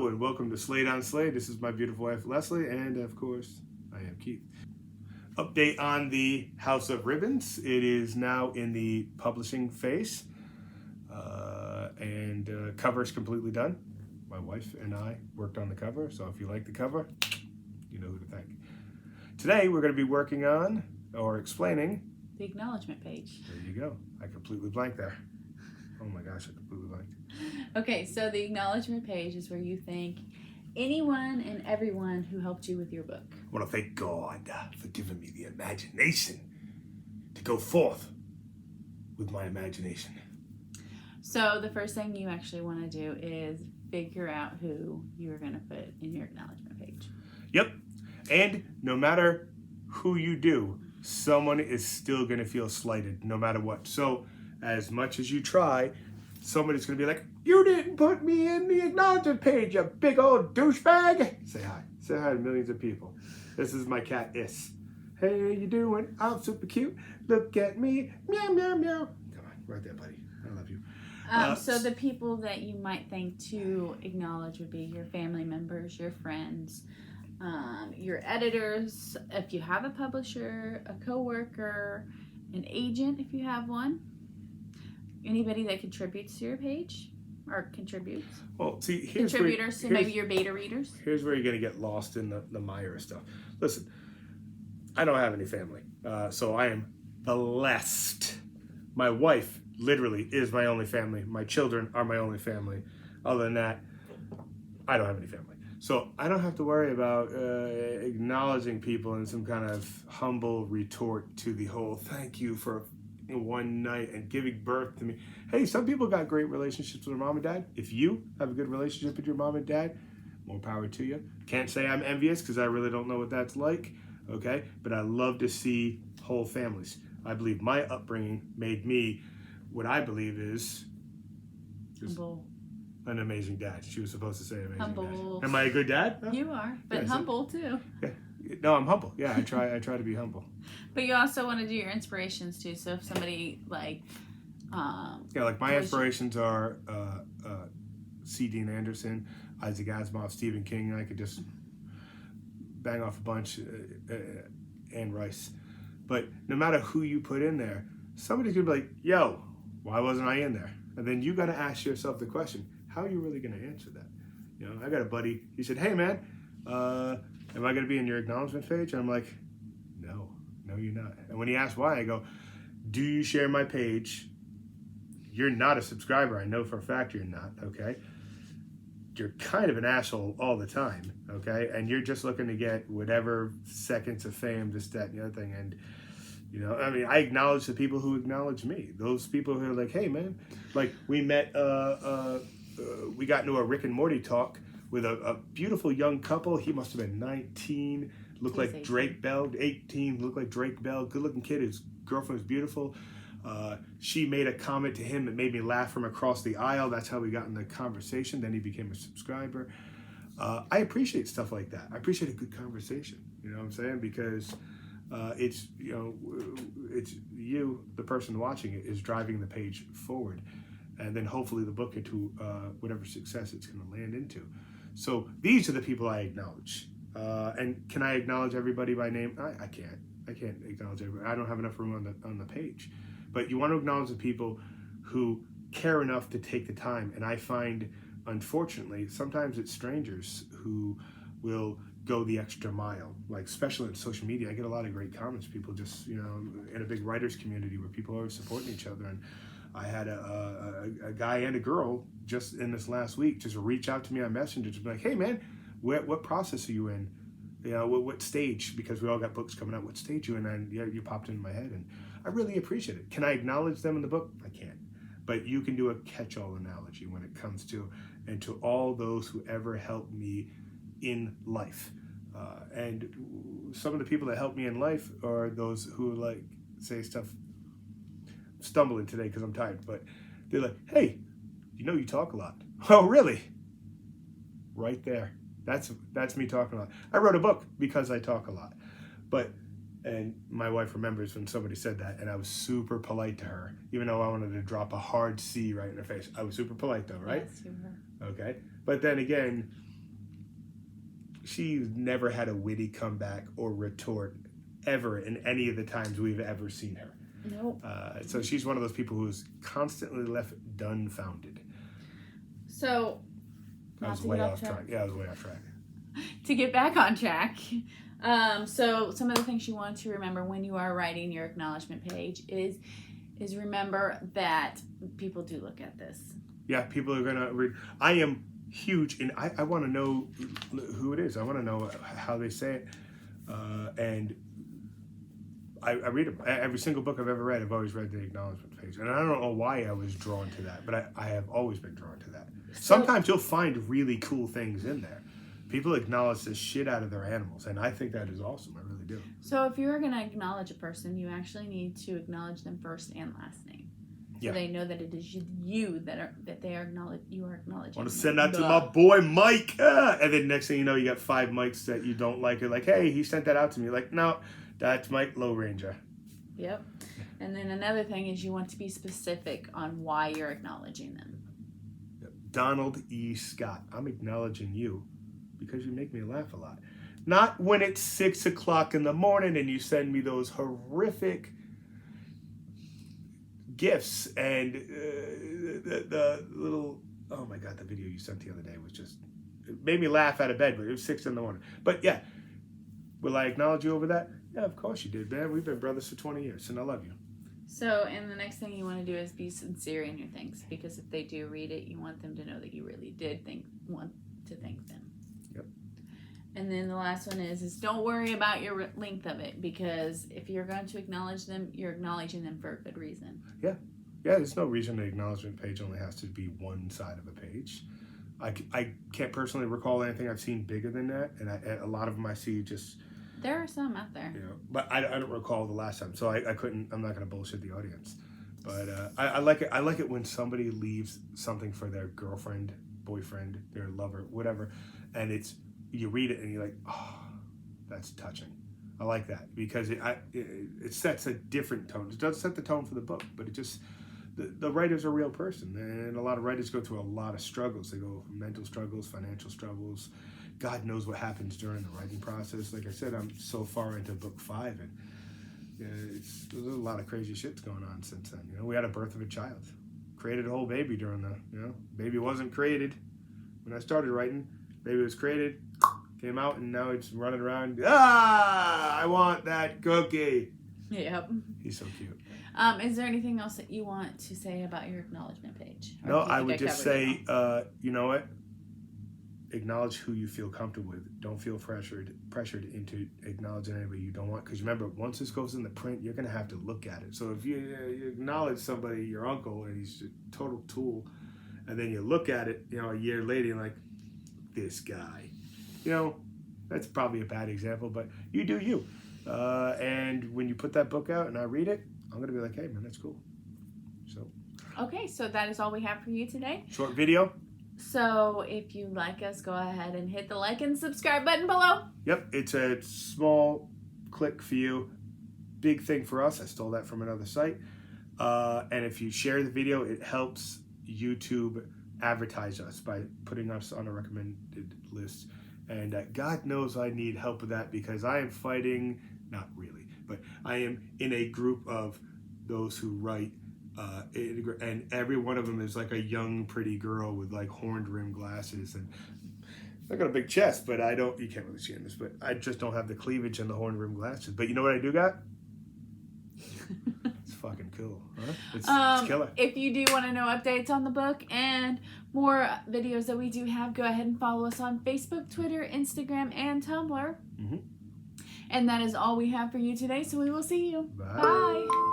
Hello and welcome to Slade on Slade. This is my beautiful wife Leslie, and of course I am Keith. Update on the House of Ribbons. It is now in the publishing phase, and cover is completely done. My wife and I worked on the cover, so if you like the cover, you know who to thank. Today we're going to be working on or explaining the acknowledgement page. There you go. I completely blanked there. Oh my gosh, I completely blanked. Okay, so the acknowledgement page is where you thank anyone and everyone who helped you with your book. I want to thank God for giving me the imagination to go forth with my imagination. So the first thing you actually want to do is figure out who you're going to put in your acknowledgement page. Yep. And no matter who you do, someone is still going to feel slighted no matter what. So as much as you try, somebody's going to be like, you didn't put me in the acknowledgement page, you big old douchebag. Say hi. Say hi to millions of people. This is my cat, Is. Hey, how you doing? I'm super cute. Look at me. Meow, meow, meow. Come on, right there, buddy. I love you. So the people that you might think to acknowledge would be your family members, your friends, your editors, if you have a publisher, a coworker, an agent if you have one, anybody that contributes to your page or contributes. Well, see, here's contributors, so maybe your beta readers. Here's where you're going to get lost in the mire of stuff. Listen, I don't have any family, so I am blessed. My wife literally is my only family. My children are my only family. Other than that, I don't have any family. So I don't have to worry about acknowledging people in some kind of humble retort to the whole thank you for one night and giving birth to me. Hey, some people got great relationships with their mom and dad. If you have a good relationship with your mom and dad, more power to you. Can't say I'm envious because I really don't know what that's like, okay? But I love to see whole families. I believe my upbringing made me what I believe is Humble. An amazing dad. She was supposed to say amazing Humble. dad. Am I a good dad? No? You are, but Yeah, humble too. Yeah. No, I'm humble. Yeah, I try to be humble. But you also want to do your inspirations too. So if somebody like like my inspirations are C. Dean Anderson, Isaac Asimov, Stephen King. I could just bang off a bunch, Anne Rice. But no matter who you put in there, somebody's gonna be like, yo, why wasn't I in there? And then you got to ask yourself the question, how are you really going to answer that? You know, I got a buddy, he said, hey man, am I going to be in your acknowledgement page? And I'm like, no, you're not. And when he asked why, I go, do you share my page? You're not a subscriber. I know for a fact you're not, okay? You're kind of an asshole all the time, okay? And you're just looking to get whatever seconds of fame, this, that, and the other thing. And, you know, I mean, I acknowledge the people who acknowledge me. Those people who are like, hey, man, like we met, we got into a Rick and Morty talk with a beautiful young couple. He must have been 19, looked like 18. Drake Bell, 18, looked like Drake Bell, good looking kid. His girlfriend was beautiful. She made a comment to him that made me laugh from across the aisle. That's how we got in the conversation. Then he became a subscriber. I appreciate stuff like that. I appreciate a good conversation. You know what I'm saying? Because it's, you know, it's you, the person watching it, is driving the page forward. And then hopefully the book into whatever success it's going to land into. So these are the people I acknowledge. And can I acknowledge everybody by name? I can't. I can't acknowledge everybody. I don't have enough room on the page. But you want to acknowledge the people who care enough to take the time. And I find, unfortunately, sometimes it's strangers who will go the extra mile. Like, especially on social media, I get a lot of great comments. People just, you know, in a big writers community where people are supporting each other. And I had a guy and a girl just in this last week just reach out to me on Messenger to be like, hey man, what process are you in? You know, what stage? Because we all got books coming out. What stage you in? And yeah, you popped into my head, and I really appreciate it. Can I acknowledge them in the book? I can't. But you can do a catch-all analogy when it comes to, and to all those who ever helped me in life. And some of the people that helped me in life are those who like say stuff, stumbling today because I'm tired, but they're like, hey, you know you talk a lot. Oh, really? Right there. That's me talking a lot. I wrote a book because I talk a lot. And my wife remembers when somebody said that, and I was super polite to her, even though I wanted to drop a hard C right in her face. I was super polite though, right? Yes, you were. Okay. But then again, she's never had a witty comeback or retort ever in any of the times we've ever seen her. Nope. So she's one of those people who's constantly left dumbfounded. So, I was way off track. Yeah, I was way off track. To get back on track, so some of the things you want to remember when you are writing your acknowledgement page is remember that people do look at this. Yeah, people are gonna read. I am huge, and I want to know who it is. I want to know how they say it, and I read them. Every single book I've ever read, I've always read the acknowledgement page, and I don't know why I was drawn to that, but I have always been drawn to that. Sometimes you'll find really cool things in there. People acknowledge the shit out of their animals, and I think that is awesome. I really do. So if you're going to acknowledge a person, you actually need to acknowledge them first and last name. So they know that it is you that they are acknowledging. I want to send that to my boy Mike, and then next thing you know, you got 5 Mikes that you don't like. You're like, hey, he sent that out to me. You're like, no, that's Mike Low Ranger. Yep. And then another thing is you want to be specific on why you're acknowledging them. Donald E. Scott, I'm acknowledging you because you make me laugh a lot. Not when it's 6 o'clock in the morning and you send me those horrific gifts and the little, oh my God, the video you sent the other day was just, it made me laugh out of bed, but it was 6 in the morning. But yeah, will I acknowledge you over that? Yeah, of course you did, man. We've been brothers for 20 years and I love you. So, and the next thing you want to do is be sincere in your thanks, because if they do read it, you want them to know that you really did want to thank them. Yep. And then the last one is don't worry about your length of it, because if you're going to acknowledge them, you're acknowledging them for a good reason. Yeah. Yeah, there's no reason the acknowledgement page only has to be one side of a page. I can't personally recall anything I've seen bigger than that, and a lot of them I see just... There are some out there. You know, but I don't recall the last time, so I couldn't. I'm not going to bullshit the audience. But I like it. I like it when somebody leaves something for their girlfriend, boyfriend, their lover, whatever, and you read it and you're like, oh, that's touching. I like that because it sets a different tone. It does set the tone for the book, but it just the writer's a real person, and a lot of writers go through a lot of struggles. They go mental struggles, financial struggles. God knows what happens during the writing process. Like I said, I'm so far into book 5, and there's a lot of crazy shit's going on since then. You know, we had a birth of a child, created a whole baby during baby wasn't created when I started writing. Baby was created, came out, and now it's running around. I want that cookie. Yep. He's so cute. Is there anything else that you want to say about your acknowledgement page? No, I would just say, you know what? Acknowledge who you feel comfortable with. Don't feel pressured into acknowledging anybody you don't want. Because remember, once this goes in the print, you're going to have to look at it. So if you acknowledge somebody, your uncle, and he's a total tool, and then you look at it, a year later, you're like, this guy. That's probably a bad example, but you do you. And when you put that book out and I read it, I'm going to be like, hey, man, that's cool. So. Okay, so that is all we have for you today. Short video. So if you like us, go ahead and hit the like and subscribe button below. Yep, it's a small click for you. Big thing for us. I stole that from another site. And if you share the video, it helps YouTube advertise us by putting us on a recommended list. And God knows I need help with that because I am fighting, not really, but I am in a group of those who write. And every one of them is like a young, pretty girl with like horned rim glasses, and I got a big chest, but you can't really see in this, but I just don't have the cleavage and the horned rim glasses. But you know what I do got? It's fucking cool, huh? It's killer. If you do want to know updates on the book and more videos that we do have, go ahead and follow us on Facebook, Twitter, Instagram, and Tumblr. Mm-hmm. And that is all we have for you today, so we will see you. Bye. Bye.